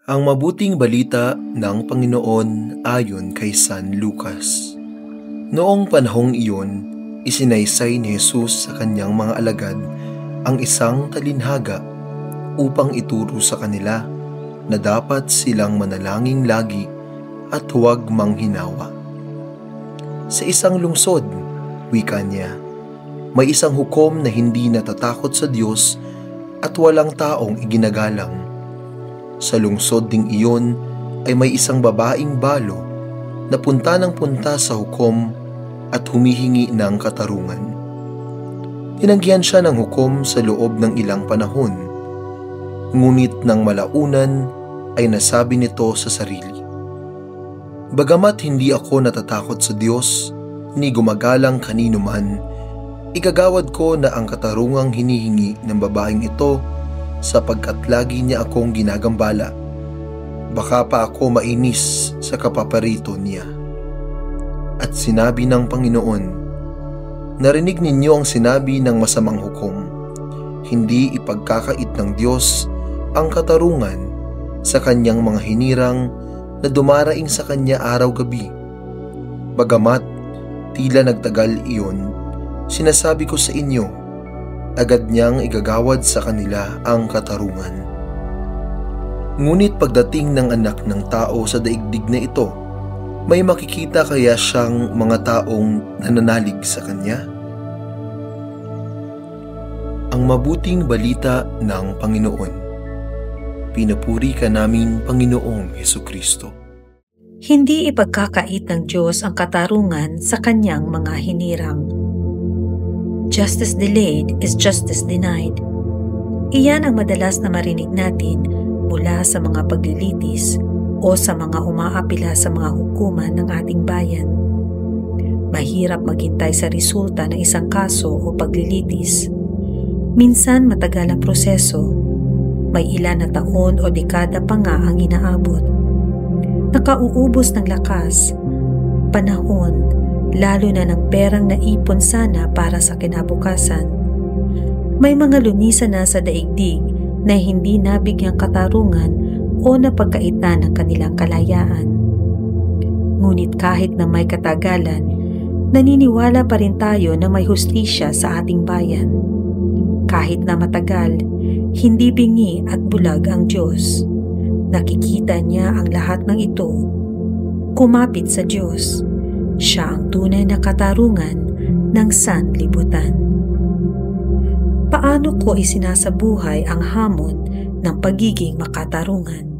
Ang mabuting balita ng Panginoon ayon kay San Lucas. Noong panahong iyon, isinaysay ni Jesus sa kanyang mga alagad ang isang talinhaga upang ituro sa kanila na dapat silang manalangin lagi at huwag manghinawa. Sa isang lungsod, wika niya, may isang hukom na hindi natatakot sa Diyos at walang taong iginagalang. Sa lungsod ding iyon ay may isang babaeng balo na punta ng punta sa hukom at humihingi ng katarungan. Tinanggihan siya ng hukom sa loob ng ilang panahon, ngunit nang malaunan ay nasabi nito sa sarili, "Bagamat hindi ako natatakot sa Diyos, ni gumagalang kanino man, igagawad ko na ang katarungang hinihingi ng babaeng ito sapagkat lagi niya akong ginagambala. Baka pa ako mainis sa kapaparito niya." At sinabi ng Panginoon, "Narinig ninyo ang sinabi ng masamang hukom, hindi ipagkakait ng Diyos ang katarungan sa kanyang mga hinirang na dumaraing sa kanya araw-gabi. Bagamat tila nagtagal iyon, sinasabi ko sa inyo, agad niyang igagawad sa kanila ang katarungan." Ngunit pagdating ng anak ng tao sa daigdig na ito, may makikita kaya siyang mga taong nananalig sa kanya? Ang mabuting balita ng Panginoon. Pinupuri ka namin, Panginoong Hesukristo. Hindi ipagkakait ng Diyos ang katarungan sa kanyang mga hinirang. Justice delayed is justice denied. Iyan ang madalas na marinig natin mula sa mga paglilitis o sa mga umaapila sa mga hukuman ng ating bayan. Mahirap maghintay sa resulta ng isang kaso o paglilitis. Minsan matagal ang proseso. May ilan na taon o dekada pa nga ang inaabot. Nakauubos ng lakas, panahon, lalo na ng perang naipon sana para sa kinabukasan. May mga lumisan na sa daigdig na hindi nabigyang katarungan o napagkaitan ng kanilang kalayaan. Ngunit kahit na may katagalan, naniniwala pa rin tayo na may hustisya sa ating bayan. Kahit na matagal, hindi bingi at bulag ang Diyos. Nakikita niya ang lahat ng ito. Kumapit sa Diyos. Siya ang tunay na katarungan ng sanlibutan. Paano ko isinasabuhay ang hamon ng pagiging makatarungan?